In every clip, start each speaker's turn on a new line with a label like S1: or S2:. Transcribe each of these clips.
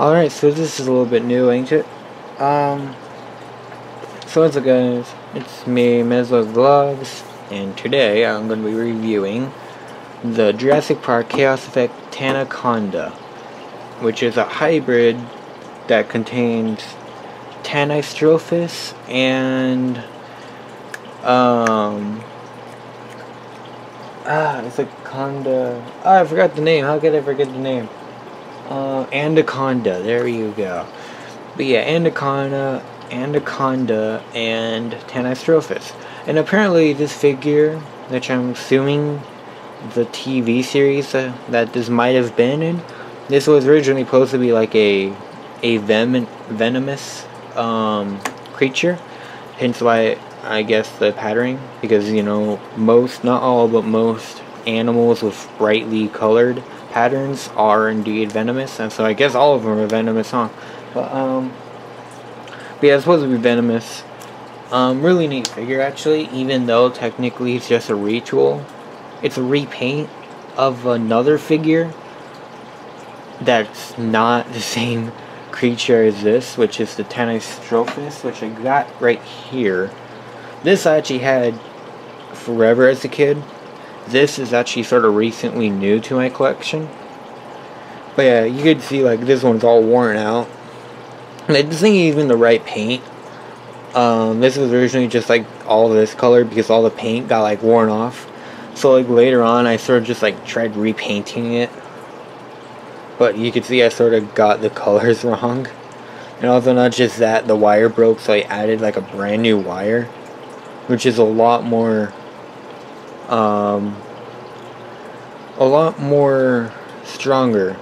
S1: Alright, so this is a little bit new, ain't it? So once again, it's me, Meslo Gloves, and today I'm going to be reviewing the Jurassic Park Chaos Effect Tanaconda, which is a hybrid that contains Tanistrophus and, it's a conda. I forgot the name. How could I forget the name? Anaconda. There you go. But yeah, Anaconda, and Tanistrophus. And apparently this figure, which I'm assuming the TV series that this might have been in, this was originally supposed to be like a venomous creature. Hence why I guess the patterning, because you know most, not all, but most animals with brightly colored patterns are indeed venomous, and so I guess all of them are venomous, huh? But yeah, it's supposed to be venomous. Really neat figure actually, even though technically it's just a retool. It's a repaint of another figure that's not the same creature as this, which is the Tanistrophus, which I got right here. This I actually had forever as a kid. This is actually sort of recently new to my collection. But yeah, you could see like this one's all worn out. Like, this ain't even the right paint. This was originally just like all this color because all the paint got like worn off. So like later on I sort of just like tried repainting it. But you can see I sort of got the colors wrong. And also not just that, the wire broke, so I added like a brand new wire, which is a lot more stronger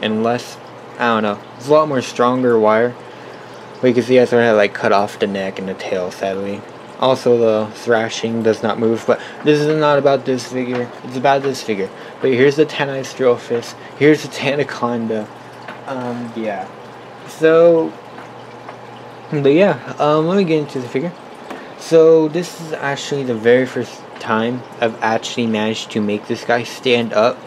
S1: and less, I don't know, it's a lot more stronger wire. But you can see I sort of had like cut off the neck and the tail, sadly. Also the thrashing does not move, but this is not about this figure, it's about this figure. But here's the Tanistrophus, here's the Tanaconda. Yeah. So, but yeah, let me get into the figure. So this is actually the very first time I've actually managed to make this guy stand up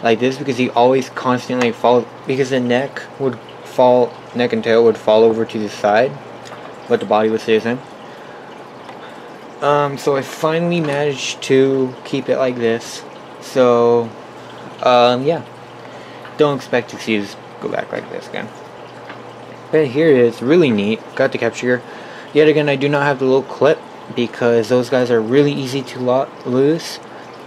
S1: like this, because he always constantly falls, because the neck and tail would fall over to the side, but the body would stay the same. So I finally managed to keep it like this. So, yeah. Don't expect to see this go back like this again. But here it is, really neat. Got the capture. Yet again, I do not have the little clip, because those guys are really easy to lose,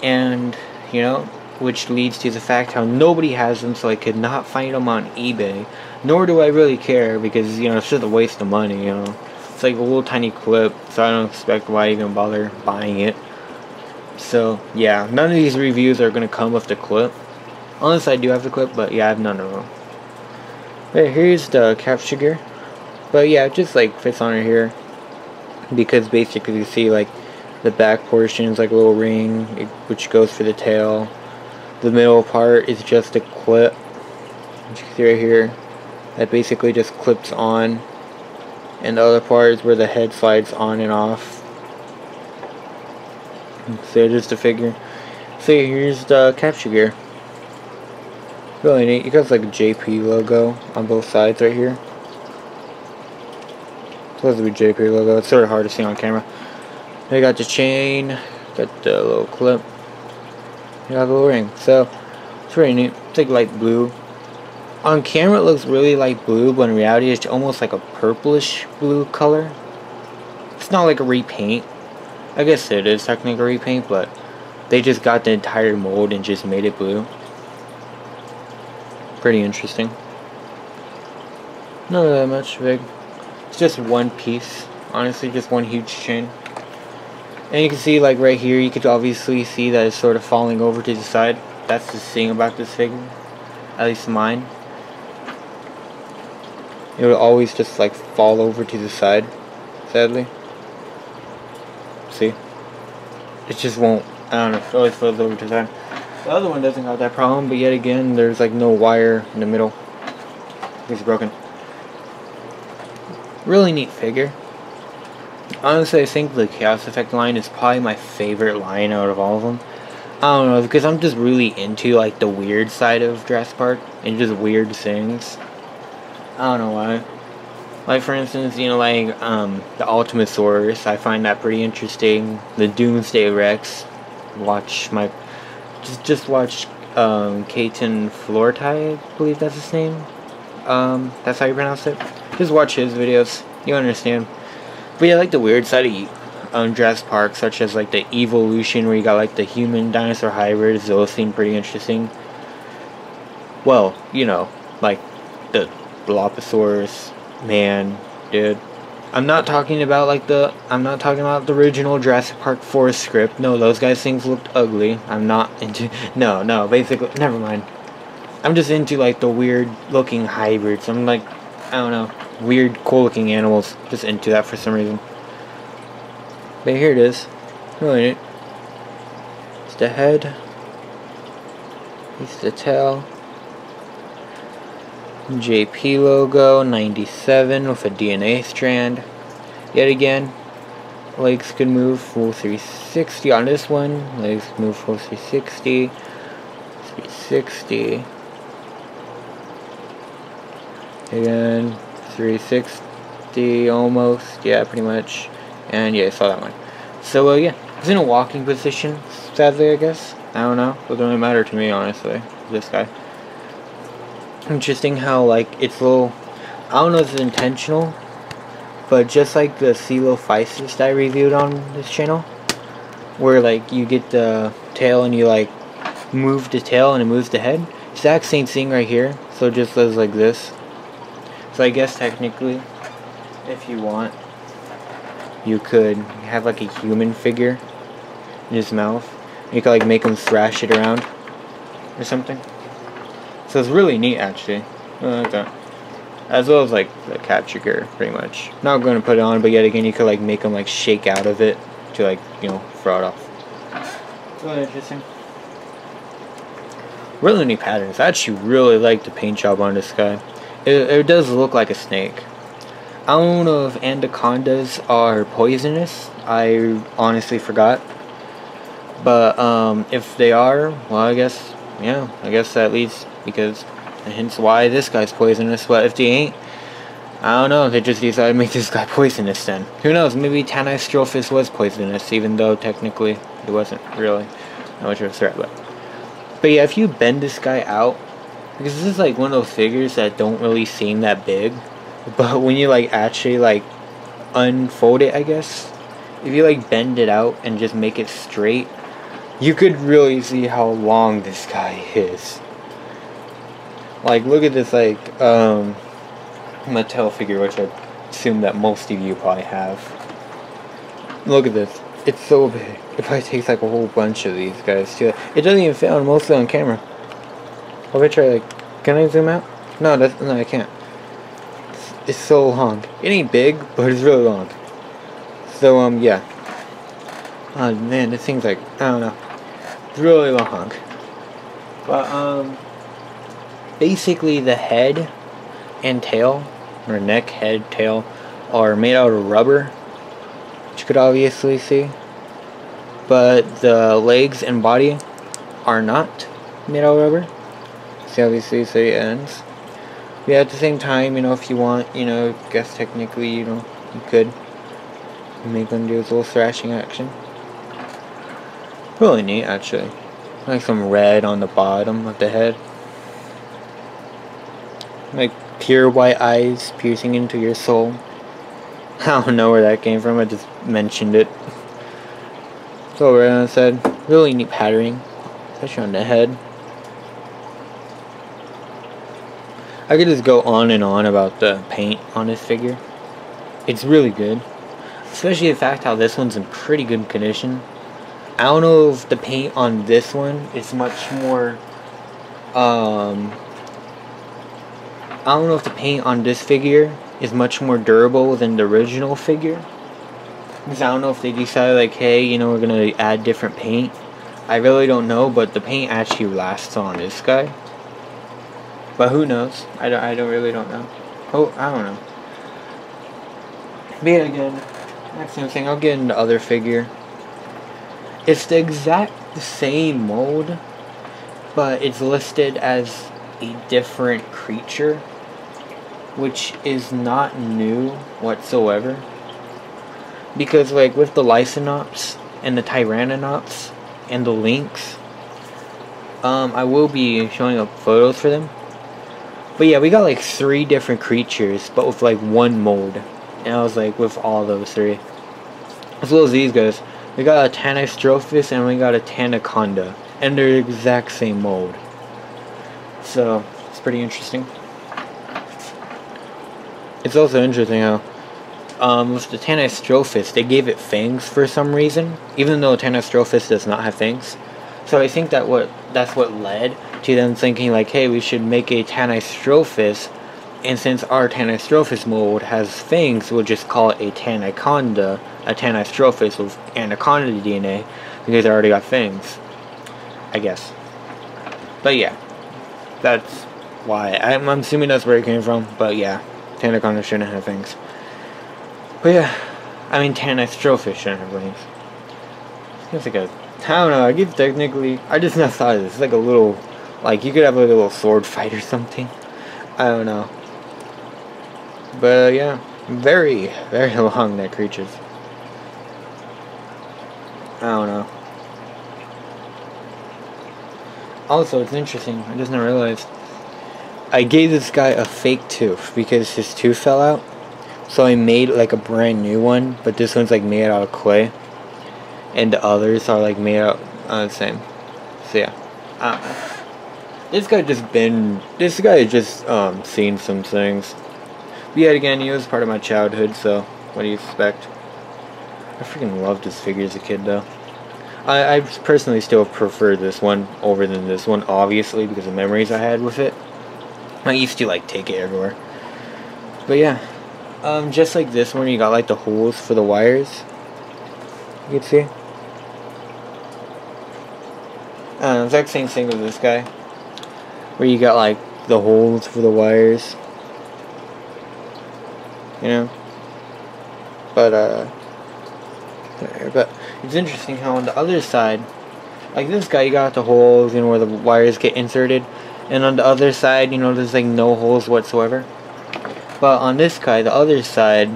S1: and you know, which leads to the fact how nobody has them, so I could not find them on eBay. Nor do I really care, because you know, it's just a waste of money, you know. It's like a little tiny clip, so I don't expect why I even bother buying it. So yeah, none of these reviews are gonna come with the clip, unless I do have the clip, but yeah, I have none of them. But here's the capture gear. But yeah, it just like fits on here, because basically you see like the back portion is like a little ring, which goes for the tail. The middle part is just a clip, which you can see right here, that basically just clips on. And the other part is where the head slides on and off. So just the figure. So here's the capture gear. Really neat. You got like a JP logo on both sides right here. It's supposed to be JP logo. It's sort of hard to see on camera. I got the chain. Got the little clip. You got the little ring. So it's really neat. It's like light blue. On camera it looks really light blue, but in reality it's almost like a purplish blue color. It's not like a repaint. I guess it is technically a repaint, but they just got the entire mold and just made it blue. Pretty interesting. Not that much big. It's just one piece. Honestly, just one huge chain. And you can see like right here, you could obviously see that it's sort of falling over to the side. That's the thing about this figure. At least mine. It would always just like fall over to the side, sadly. See? It just won't, I don't know, it always falls over to the side. The other one doesn't have that problem, but yet again, there's like no wire in the middle. It's broken. Really neat figure. Honestly, I think the Chaos Effect line is probably my favorite line out of all of them. I don't know, because I'm just really into like the weird side of Jurassic Park and just weird things. I don't know why. Like for instance, you know, like the Ultimasaurus, I find that pretty interesting. The Doomsday Rex, watch my just watch Kaiten Flortai, I believe that's his name. That's how you pronounce it. Just watch his videos, you understand. But yeah, like the weird side of Jurassic Park, such as like the evolution where you got like the human dinosaur hybrids, those seem pretty interesting. Well, you know, like the Dilophosaurus, man, dude. I'm not talking about the original Jurassic Park 4 script. No, those guys things looked ugly. I'm not into no, basically never mind. I'm just into like the weird looking hybrids. I'm like, I don't know, weird cool looking animals. Just into that for some reason. But here it is. Really neat. It's the head. It's the tail. JP logo 97 with a DNA strand. Yet again, legs could move full 360 on this one. Legs move full 360. 360. Again, 360 almost. Yeah, pretty much. And yeah, I saw that one. So yeah, it's in a walking position. Sadly, I guess. I don't know. It doesn't really matter to me, honestly. This guy. Interesting how like it's little. I don't know if it's intentional, but just like the Coelophysis that I reviewed on this channel, where like you get the tail and you like move the tail and it moves the head. Exact same thing right here. So it just does like this. So I guess technically, if you want, you could have like a human figure in his mouth. You could like make him thrash it around or something. So it's really neat, actually. I like that. As well as like the capture gear, pretty much. Not going to put it on, but yet again, you could like make them like shake out of it to like, you know, throw it off. It's really interesting. Really neat patterns. I actually really like the paint job on this guy. It does look like a snake. I don't know if anacondas are poisonous. I honestly forgot. But if they are, well, I guess, yeah, I guess that leads, because hence why this guy's poisonous. But if they ain't, I don't know, they just decided to make this guy poisonous then. Who knows, maybe Tanaconda was poisonous, even though technically it wasn't really that much of a threat. But yeah, if you bend this guy out, because this is like one of those figures that don't really seem that big, but when you like actually like unfold it, I guess, if you like bend it out and just make it straight, you could really see how long this guy is. Like, look at this, like, Mattel figure, which I assume that most of you probably have. Look at this. It's so big. It probably takes, like, a whole bunch of these guys, too. It doesn't even fit on mostly on camera. I'll bet you, like, can I zoom out? No, no, I can't. It's so long. It ain't big, but it's really long. So, yeah. Oh, man, this thing's, like, I don't know. It's really long. But, basically the head and tail, or neck, head, tail, are made out of rubber, which you could obviously see. But the legs and body are not made out of rubber. See, obviously, so it ends. Yeah, at the same time, you know, if you want, you know, I guess technically, you know, you could make them do a little thrashing action. Really neat, actually. Like some red on the bottom of the head. Like pure white eyes piercing into your soul. I don't know where that came from, I just mentioned it. So right on the side, really neat patterning, especially on the head. I could just go on and on about the paint on this figure. It's really good. Especially the fact how this one's in pretty good condition. I don't know if the paint on this one is much more, I don't know if the paint on this figure is much more durable than the original figure. Because I don't know if they decided like, hey, you know, we're going to add different paint. I really don't know, but the paint actually lasts on this guy. But who knows? I really don't know. Oh, I don't know. But yeah, again, next thing, I'll get into the other figure. It's the exact same mold, but it's listed as a different creature. which is not new whatsoever. Because like with the Lycanops and the Tyranops and the Lynx, I will be showing up photos for them. But yeah, we got like 3 different creatures, but with like 1 mold. And I was like, with all those 3. As well as these guys. We got a Tanistropus and we got a Tanaconda. And they're the exact same mold. So, it's pretty interesting. It's also interesting how, with the Tanistropus, they gave it fangs for some reason. Even though Tanistropus does not have fangs. So I think that's what led to them thinking like, hey, we should make a Tanistropus, and since our Tanistropus mold has fangs, we'll just call it a Tanaconda, a Tanistropus with Anaconda DNA, because it already got fangs, I guess. But yeah, that's why. I'm assuming that's where it came from, but yeah, Tanaconda shouldn't have fangs. But yeah, I mean Tanistropus shouldn't have fangs. It's like a, I don't know, I guess technically, I just now thought of this. It's like a little, like, you could have like a little sword fight or something. I don't know. But yeah, very, very long neck creatures. I don't know. Also, it's interesting, I just now realized, I gave this guy a fake tooth because his tooth fell out. So I made like a brand new one, but this one's like made out of clay. And the others are like made out the same. So yeah, I don't know. This guy just seen some things. But yet again, he was part of my childhood, so what do you expect? I freaking loved this figure as a kid though. I personally still prefer this one over than this one, obviously, because of memories I had with it. I used to like take it everywhere. But yeah, just like this one, you got like the holes for the wires. You can see. Exact same thing with this guy, where you got like the holes for the wires, you know. But it's interesting how on the other side, like this guy, you got the holes, you know, where the wires get inserted, and on the other side, you know, there's like no holes whatsoever. But on this guy, the other side,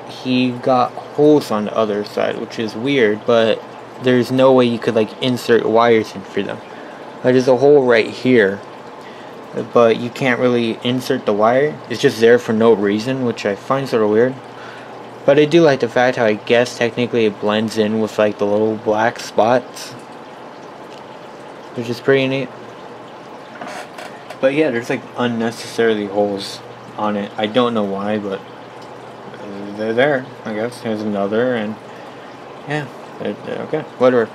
S1: he got holes on the other side, which is weird, but there's no way you could like insert wires in for them. Like, there's a hole right here, but you can't really insert the wire. It's just there for no reason, which I find sort of weird. But I do like the fact how I guess technically it blends in with like the little black spots, which is pretty neat. But yeah, there's like unnecessarily holes on it. I don't know why, but they're there, I guess. Here's another, and yeah, okay, whatever.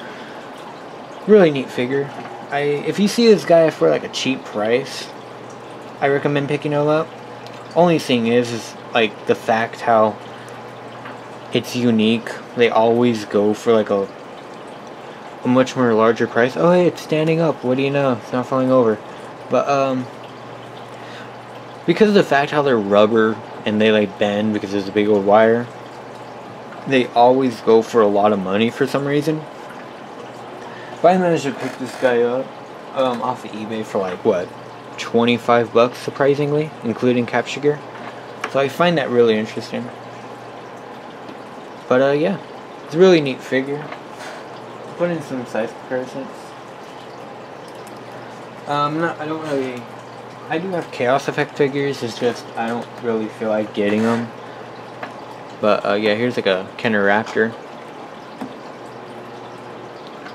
S1: Really neat figure. If you see this guy for like a cheap price, I recommend picking him up. Only thing is like the fact how it's unique. They always go for like a much more larger price. Oh hey, it's standing up. What do you know? It's not falling over. But because of the fact how they're rubber and they like bend because there's a big old wire, they always go for a lot of money for some reason. But I managed to pick this guy up off of eBay for like what, 25 bucks surprisingly, including capture gear. So I find that really interesting. But yeah, it's a really neat figure. Put in some size comparisons. I do have Chaos Effect figures, it's just I don't really feel like getting them. But yeah, here's like a Kenner Raptor.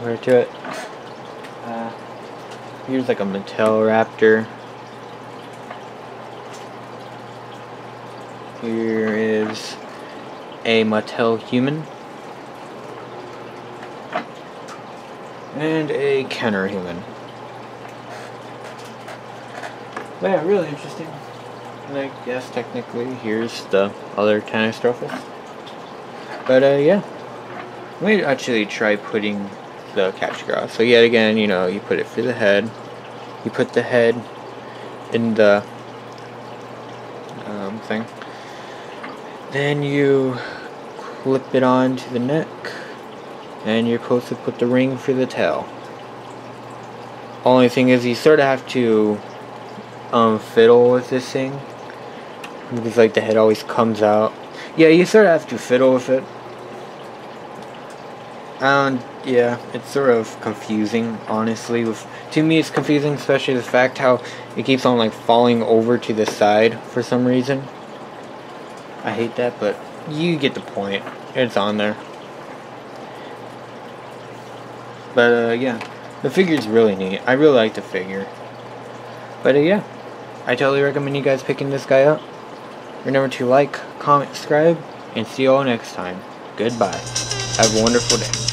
S1: Where to it? Here's like a Mattel Raptor. Here is a Mattel Human. And a Kenner Human. But yeah, really interesting. And I guess technically here's the other Tanistropus. But yeah, let me actually try putting the capture gear off. So yet again, you know, you put it for the head. You put the head in the thing. Then you clip it onto the neck. And you're supposed to put the ring for the tail. Only thing is you sort of have to fiddle with this thing, because like the head always comes out. Yeah, you sort of have to fiddle with it. And yeah, it's sort of confusing, honestly. To me, it's confusing, especially the fact how it keeps on like falling over to the side for some reason. I hate that, but you get the point. It's on there. But yeah, the figure's really neat. I really like the figure. But yeah, I totally recommend you guys picking this guy up. Remember to like, comment, subscribe, and see you all next time. Goodbye. Have a wonderful day.